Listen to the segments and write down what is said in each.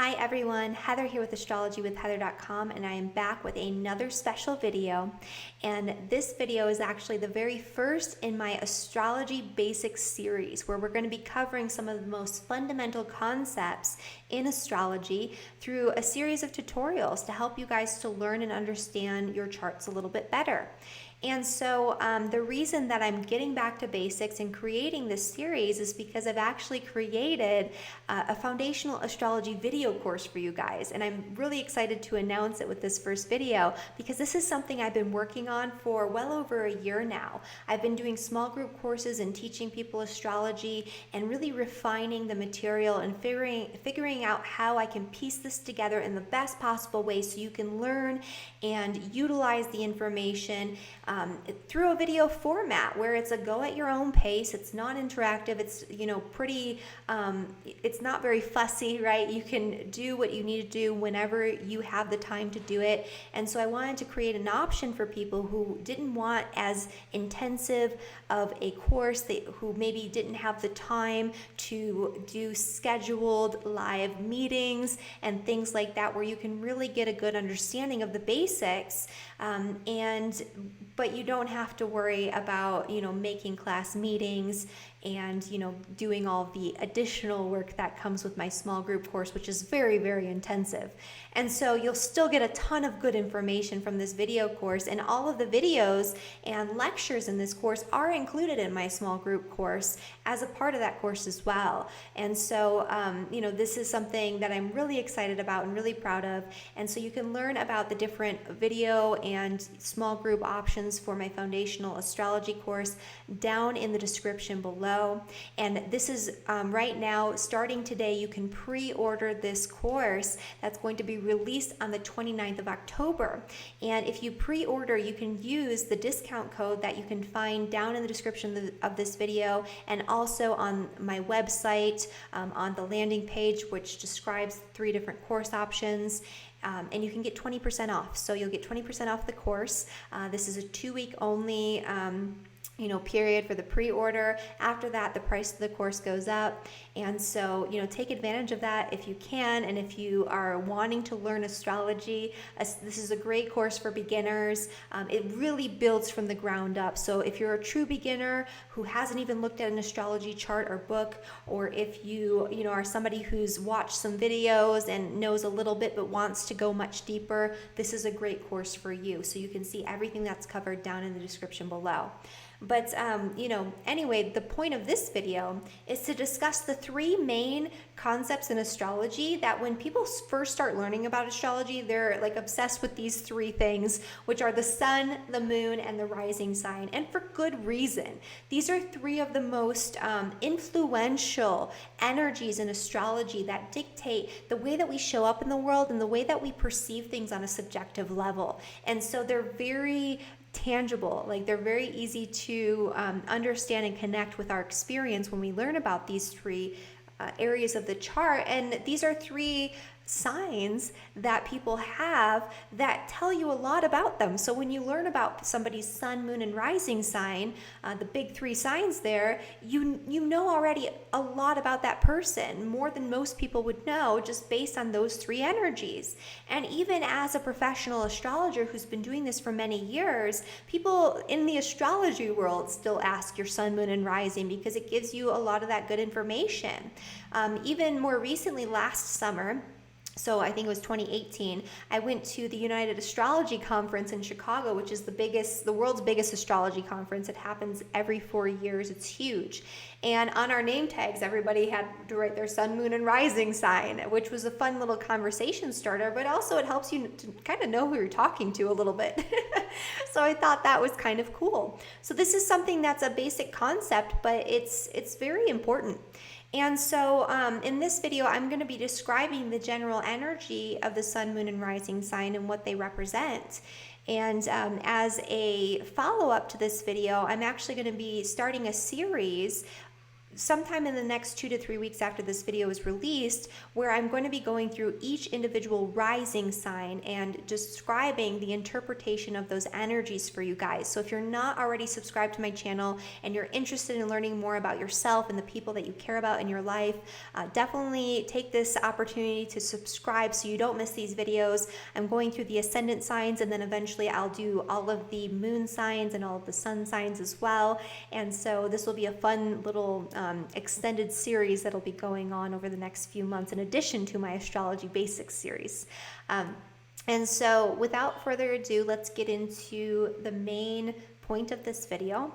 Hi everyone, Heather here with astrologywithheather.com, and I am back with another special video. And this video is actually the very first in my astrology basics series, where we're going to be covering some of the most fundamental concepts in astrology through a series of tutorials to help you guys to learn and understand your charts a little bit better. And so the reason that I'm getting back to basics and creating this series is because I've actually created a foundational astrology video course for you guys. And I'm really excited to announce it with this first video because this is something I've been working on for well over a year now. I've been doing small group courses and teaching people astrology and really refining the material and figuring out how I can piece this together in the best possible way so you can learn and utilize the information through a video format where it's a go at your own pace. It's not interactive. It's pretty. It's not very fussy, right? You can do what you need to do whenever you have the time to do it. And so I wanted to create an option for people who didn't want as intensive of a course, who maybe didn't have the time to do scheduled live meetings and things like that, where you can really get a good understanding of the basics, but you don't have to worry about making class meetings and doing all the additional work that comes with my small group course, which is very, very intensive. And so you'll still get a ton of good information from this video course, and all of the videos and lectures in this course are included in my small group course as a part of that course as well. And so this is something that I'm really excited about and really proud of. And so you can learn about the different video and small group options for my foundational astrology course down in the description below. And this is right now, starting today, you can pre-order this course that's going to be released on the 29th of October. And if you pre-order, you can use the discount code that you can find down in the description of this video, and also on my website on the landing page, which describes 3 different course options. And you can get 20% off. So you'll get 20% off the course. This is a 2-week only period for the pre-order. After that, the price of the course goes up. And so, take advantage of that if you can. And if you are wanting to learn astrology, this is a great course for beginners. It really builds from the ground up. So if you're a true beginner who hasn't even looked at an astrology chart or book, or if you are somebody who's watched some videos and knows a little bit but wants to go much deeper, this is a great course for you. So you can see everything that's covered down in the description below. But, anyway, the point of this video is to discuss the 3 main concepts in astrology that when people first start learning about astrology, they're like obsessed with these 3 things, which are the sun, the moon, and the rising sign, and for good reason. These are 3 of the most influential energies in astrology that dictate the way that we show up in the world and the way that we perceive things on a subjective level. And so they're very tangible, like they're very easy to understand and connect with our experience when we learn about these 3 areas of the chart. And these are 3 signs that people have that tell you a lot about them. So when you learn about somebody's sun, moon, and rising sign, the big 3 signs there, you know already a lot about that person, more than most people would know, just based on those 3 energies. And even as a professional astrologer who's been doing this for many years, people in the astrology world still ask your sun, moon, and rising because it gives you a lot of that good information. Even more recently, last summer, so I think it was 2018, I went to the United Astrology Conference in Chicago, which is the world's biggest astrology conference. It happens every 4 years. It's huge. And on our name tags, everybody had to write their sun, moon, and rising sign, which was a fun little conversation starter, but also it helps you to kind of know who you're talking to a little bit. So I thought that was kind of cool. So this is something that's a basic concept, but it's very important. And so in this video, I'm going to be describing the general energy of the sun, moon, and rising sign and what they represent. And as a follow-up to this video, I'm actually going to be starting a series sometime in the next 2 to 3 weeks after this video is released, where I'm going to be going through each individual rising sign and describing the interpretation of those energies for you guys. So if you're not already subscribed to my channel and you're interested in learning more about yourself and the people that you care about in your life, definitely take this opportunity to subscribe so you don't miss these videos. I'm going through the ascendant signs, and then eventually I'll do all of the moon signs and all of the sun signs as well. And so this will be a fun little extended series that'll be going on over the next few months, in addition to my astrology basics series. And so without further ado, let's get into the main point of this video.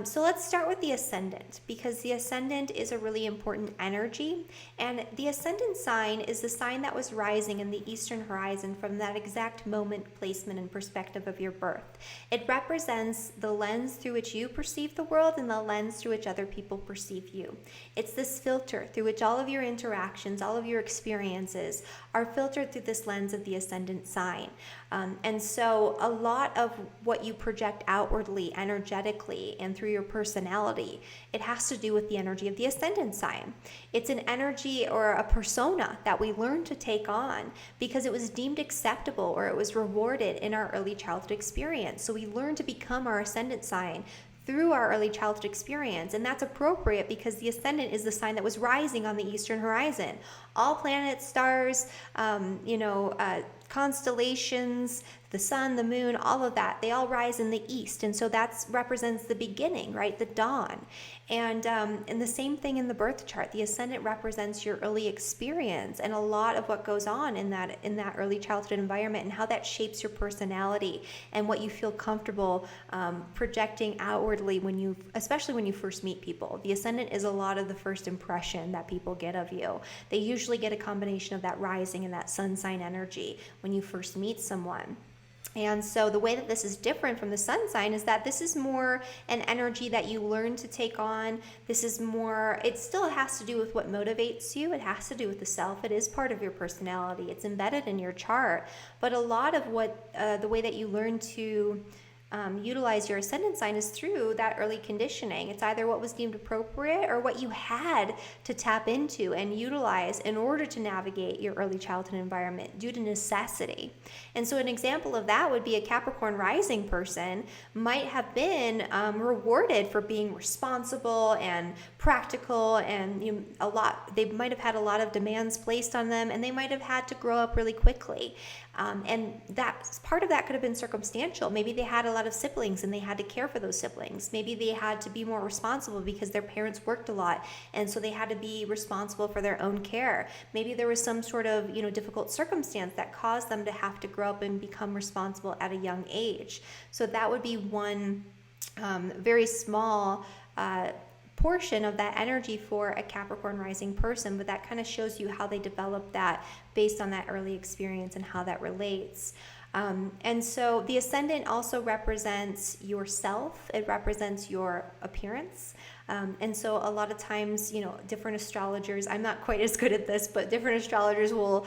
So let's start with the ascendant, because the ascendant is a really important energy, and the ascendant sign is the sign that was rising in the eastern horizon from that exact moment, placement, and perspective of your birth. It represents the lens through which you perceive the world and the lens through which other people perceive you. It's this filter through which all of your interactions, all of your experiences are filtered through this lens of the ascendant sign. And so a lot of what you project outwardly, energetically, and through your personality, it has to do with the energy of the ascendant sign. It's an energy or a persona that we learn to take on because it was deemed acceptable or it was rewarded in our early childhood experience. So we learn to become our ascendant sign through our early childhood experience, and that's appropriate because the ascendant is the sign that was rising on the eastern horizon. All planets, stars, constellations, the sun, the moon, all of that, they all rise in the east, and so that represents the beginning, right? The dawn. And the same thing in the birth chart. The ascendant represents your early experience and a lot of what goes on in that early childhood environment, and how that shapes your personality and what you feel comfortable projecting outwardly especially when you first meet people. The ascendant is a lot of the first impression that people get of you. They usually get a combination of that rising and that sun sign energy when you first meet someone. And so the way that this is different from the sun sign is that this is more an energy that you learn to take on. This is more, it still has to do with what motivates you. It has to do with the self. It is part of your personality. It's embedded in your chart. But a lot of what, the way that you learn to utilize your ascendant sign is through that early conditioning. It's either what was deemed appropriate or what you had to tap into and utilize in order to navigate your early childhood environment due to necessity. And so an example of that would be a Capricorn rising person might have been rewarded for being responsible and practical, and they might have had a lot of demands placed on them, and they might have had to grow up really quickly. And that part of that could have been circumstantial. Maybe they had a lot of siblings and they had to care for those siblings. Maybe they had to be more responsible because their parents worked a lot, and so they had to be responsible for their own care. Maybe there was some sort of difficult circumstance that caused them to have to grow up and become responsible at a young age. So that would be one very small portion of that energy for a Capricorn rising person, but that kind of shows you how they develop that based on that early experience and how that relates. And so the ascendant also represents yourself. It represents your appearance. And so a lot of times, different astrologers, I'm not quite as good at this, but different astrologers will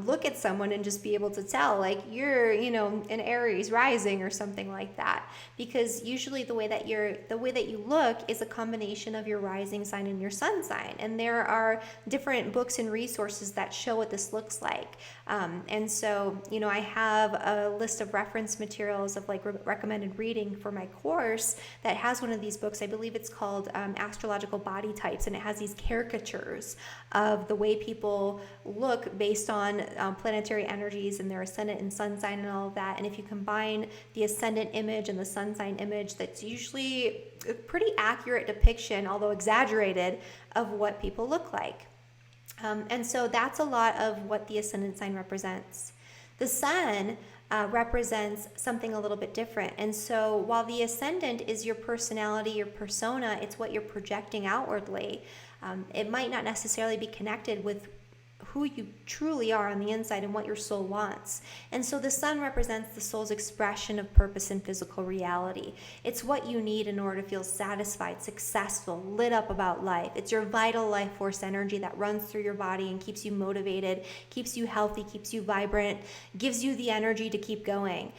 look at someone and just be able to tell, like, you're, an Aries rising or something like that. Because usually the way that you look is a combination of your rising sign and your sun sign. And there are different books and resources that show what this looks like. And so, I have a list of reference materials of recommended reading for my course that has one of these books. I believe it's called Astrological Body Types, and it has these caricatures of the way people look based on planetary energies and their ascendant and sun sign and all of that. And if you combine the ascendant image and the sun sign image, that's usually a pretty accurate depiction, although exaggerated, of what people look like. And so that's a lot of what the ascendant sign represents. The sun represents something a little bit different. And so while the ascendant is your personality, your persona, it's what you're projecting outwardly, it might not necessarily be connected with who you truly are on the inside and what your soul wants. And so the sun represents the soul's expression of purpose in physical reality. It's what you need in order to feel satisfied, successful, lit up about life. It's your vital life force energy that runs through your body and keeps you motivated, keeps you healthy, keeps you vibrant, gives you the energy to keep going.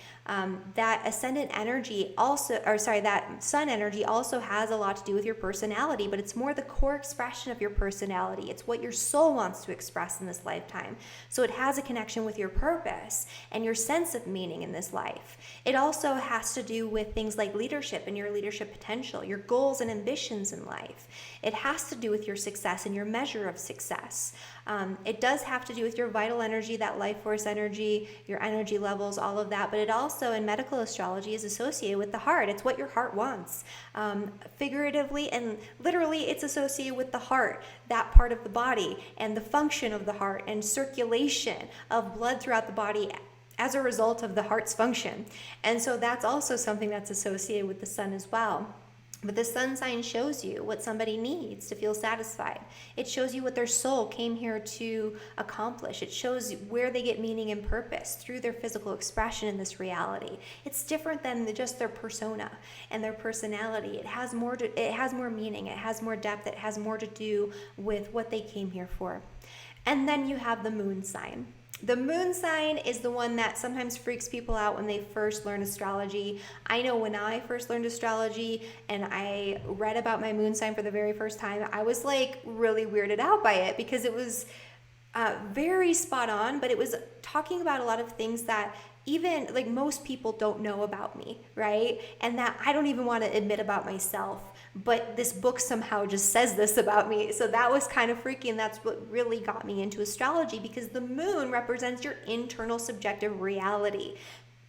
That ascendant energy that sun energy also has a lot to do with your personality, but it's more the core expression of your personality. It's what your soul wants to express in this lifetime. So it has a connection with your purpose and your sense of meaning in this life. It also has to do with things like leadership and your leadership potential, your goals and ambitions in life. It has to do with your success and your measure of success. It does have to do with your vital energy, that life force energy, your energy levels, all of that. But it also, in medical astrology, is associated with the heart. It's what your heart wants. Figuratively and literally, it's associated with the heart, that part of the body, and the function of the heart, and circulation of blood throughout the body as a result of the heart's function. And so that's also something that's associated with the sun as well. But the sun sign shows you what somebody needs to feel satisfied. It shows you what their soul came here to accomplish. It shows where they get meaning and purpose through their physical expression in this reality. It's different than just their persona and their personality. It has more meaning. It has more depth. It has more to do with what they came here for. And then you have the moon sign. The moon sign is the one that sometimes freaks people out when they first learn astrology. I know when I first learned astrology and I read about my moon sign for the very first time, I was like really weirded out by it because it was very spot on, but it was talking about a lot of things that even like most people don't know about me, right? And that I don't even want to admit about myself. But this book somehow just says this about me. So that was kind of freaky, and that's what really got me into astrology, because the moon represents your internal subjective reality.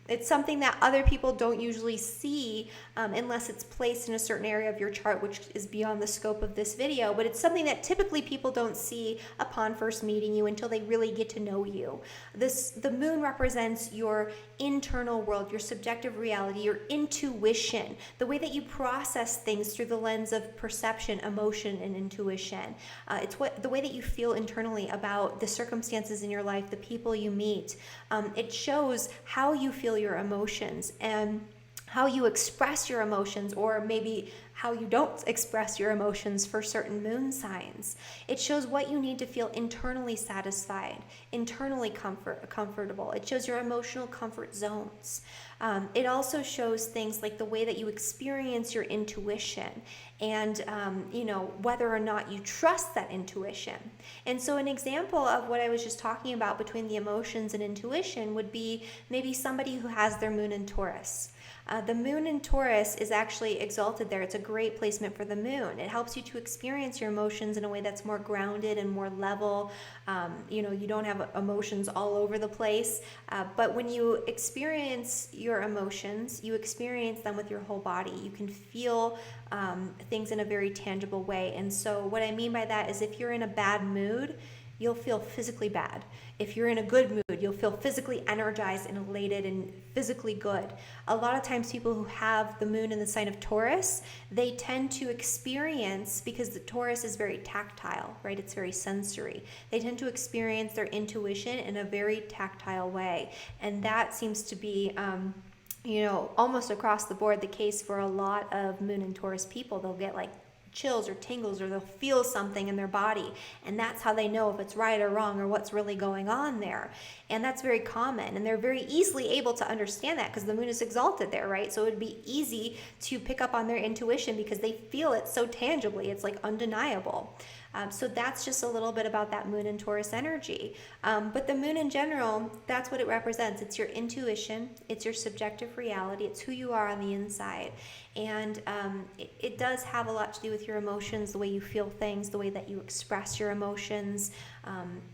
It's something that other people don't usually see unless it's placed in a certain area of your chart, which is beyond the scope of this video. But it's something that typically people don't see upon first meeting you until they really get to know you. The moon represents your internal world, your subjective reality, your intuition, the way that you process things through the lens of perception, emotion, and intuition. It's the way that you feel internally about the circumstances in your life, the people you meet. It shows how you feel your emotions and how you express your emotions, or maybe how you don't express your emotions for certain moon signs. It shows what you need to feel internally satisfied, internally comfortable. It shows your emotional comfort zones. It also shows things like the way that you experience your intuition and whether or not you trust that intuition. And so an example of what I was just talking about between the emotions and intuition would be maybe somebody who has their moon in Taurus. The moon in Taurus is actually exalted there. It's a great placement for the moon. It helps you to experience your emotions in a way that's more grounded and more level. You don't have emotions all over the place. But when you experience your emotions, you experience them with your whole body. You can feel things in a very tangible way. And so what I mean by that is if you're in a bad mood, you'll feel physically bad. If you're in a good mood, you'll feel physically energized and elated and physically good. A lot of times people who have the moon in the sign of Taurus, they tend to experience, because the Taurus is very tactile, right? It's very sensory. They tend to experience their intuition in a very tactile way. And that seems to be almost across the board the case for a lot of moon and Taurus people. They'll get like chills or tingles, or they'll feel something in their body, and that's how they know if it's right or wrong or what's really going on there. And that's very common, and they're very easily able to understand that because the moon is exalted there, right? So it would be easy to pick up on their intuition because they feel it so tangibly. It's like undeniable. So that's just a little bit about that moon and Taurus energy. But the moon in general, that's what it represents. It's your intuition. It's your subjective reality. It's who you are on the inside. And it does have a lot to do with your emotions, the way you feel things, the way that you express your emotions,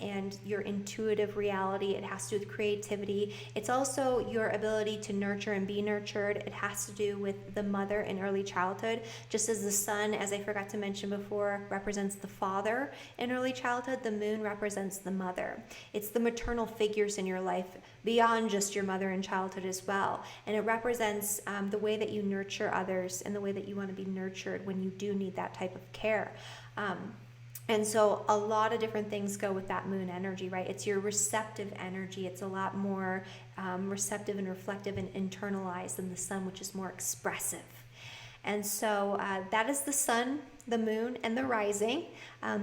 and your intuitive reality. It has to do with creativity. It's also your ability to nurture and be nurtured. It has to do with the mother in early childhood. Just as the sun, as I forgot to mention before, represents the father in early childhood, the moon represents the mother. It's the maternal figures in your life beyond just your mother in childhood as well. And it represents the way that you nurture others and the way that you want to be nurtured when you do need that type of care. And so a lot of different things go with that moon energy, right? It's your receptive energy. It's a lot more receptive and reflective and internalized than the sun, which is more expressive. And so that is the sun, the moon, and the rising.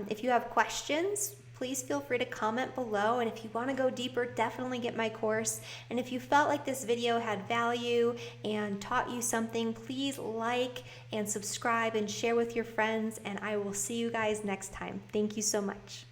If you have questions, please feel free to comment below. And if you want to go deeper, definitely get my course. And if you felt like this video had value and taught you something, please like and subscribe and share with your friends. And I will see you guys next time. Thank you so much.